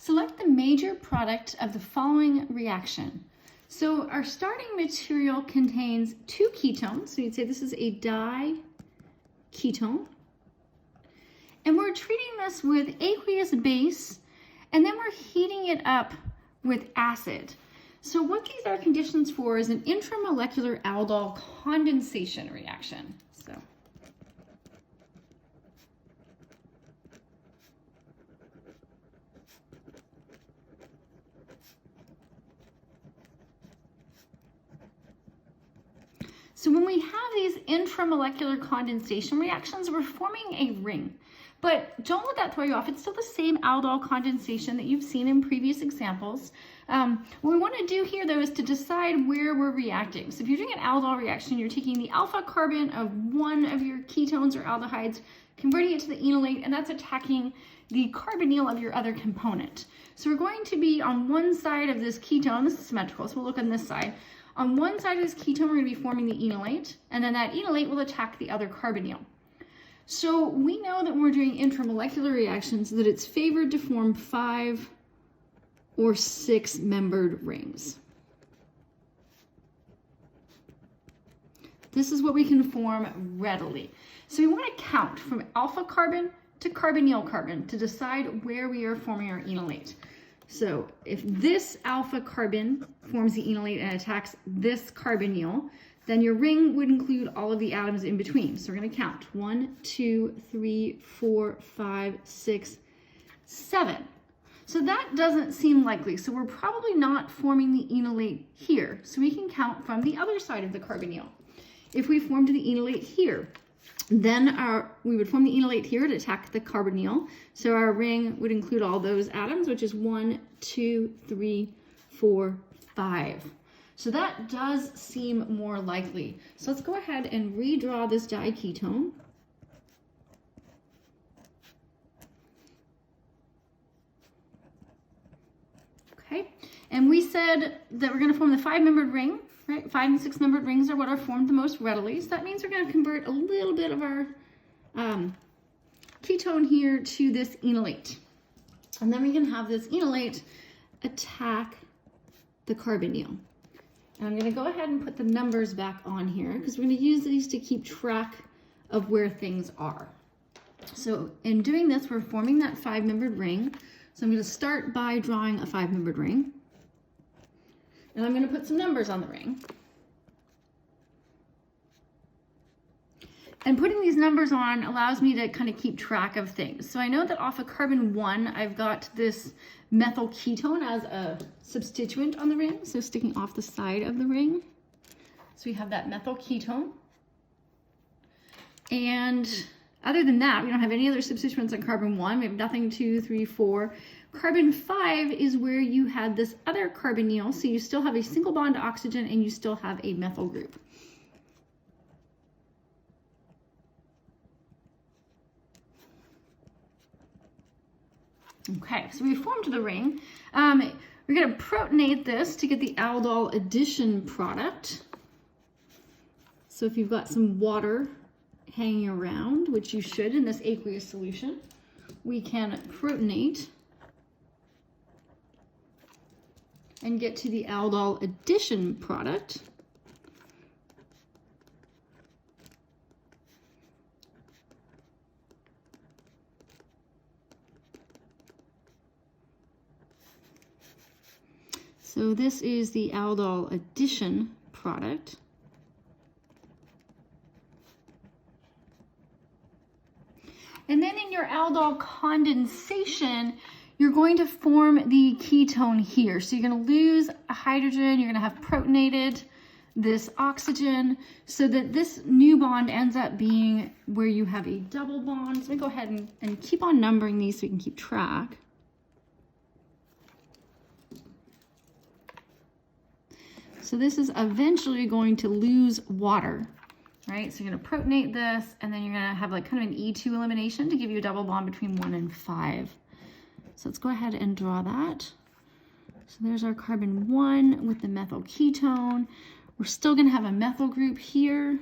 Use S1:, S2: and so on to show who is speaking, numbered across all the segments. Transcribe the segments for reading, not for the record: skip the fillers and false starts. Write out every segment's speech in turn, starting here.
S1: Select the major product of the following reaction. So our starting material contains two ketones. So you'd say this is a diketone. And we're treating this with aqueous base, and then we're heating it up with acid. So what these are conditions for is an intramolecular aldol condensation reaction. So when we have these intramolecular condensation reactions, we're forming a ring. But don't let that throw you off. It's still the same aldol condensation that you've seen in previous examples. What we want to do here, though, is to decide where we're reacting. So if you're doing an aldol reaction, you're taking the alpha carbon of one of your ketones or aldehydes, converting it to the enolate, and that's attacking the carbonyl of your other component. So we're going to be on one side of this ketone. This is symmetrical, so we'll look on this side. On one side of this ketone, we're going to be forming the enolate, and then that enolate will attack the other carbonyl. So we know that when we're doing intramolecular reactions that it's favored to form 5 or 6 membered rings. This is what we can form readily. So we want to count from alpha carbon to carbonyl carbon to decide where we are forming our enolate. So if this alpha carbon forms the enolate and attacks this carbonyl, then your ring would include all of the atoms in between. So we're going to count 1, 2, 3, 4, 5, 6, 7. So that doesn't seem likely. So we're probably not forming the enolate here. So we can count from the other side of the carbonyl. If we formed the enolate here, then we would form the enolate here to attack the carbonyl. So our ring would include all those atoms, which is 1, 2, 3, 4, 5. So that does seem more likely. So let's go ahead and redraw this diketone. Okay, and we said that we're going to form the 5-membered ring, right? 5 and 6-membered rings are what are formed the most readily. So that means we're going to convert a little bit of our ketone here to this enolate. And then we can have this enolate attack the carbonyl. And I'm going to go ahead and put the numbers back on here because we're going to use these to keep track of where things are. So in doing this, we're forming that 5-membered ring. So I'm going to start by drawing a 5-membered ring. And I'm going to put some numbers on the ring. And putting these numbers on allows me to kind of keep track of things. So I know that off of carbon 1, I've got this methyl ketone as a substituent on the ring, so sticking off the side of the ring. So we have that methyl ketone. And other than that, we don't have any other substituents on carbon 1. We have nothing 2, 3, 4. Carbon 5 is where you had this other carbonyl, so you still have a single bond oxygen and you still have a methyl group. Okay, so we formed the ring. We're going to protonate this to get the aldol addition product. So if you've got some water hanging around, which you should in this aqueous solution, we can protonate and get to the aldol addition product. So this is the aldol addition product. And then in your aldol condensation, you're going to form the ketone here. So you're going to lose a hydrogen, you're going to have protonated this oxygen so that this new bond ends up being where you have a double bond. So let me go ahead and keep on numbering these so we can keep track. So this is eventually going to lose water, right? So you're going to protonate this, and then you're going to have like kind of an E2 elimination to give you a double bond between 1 and 5. So let's go ahead and draw that. So there's our carbon 1 with the methyl ketone. We're still going to have a methyl group here,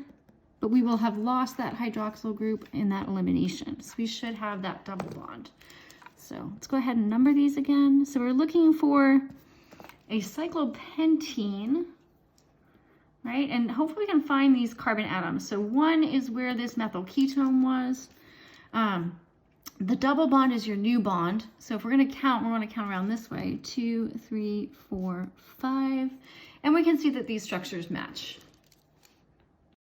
S1: but we will have lost that hydroxyl group in that elimination. So we should have that double bond. So let's go ahead and number these again. So we're looking for a cyclopentene, right? And hopefully we can find these carbon atoms. So 1 is where this methyl ketone was. The double bond is your new bond. So if we're going to count, we want to count around this way. 2, 3, 4, 5. And we can see that these structures match.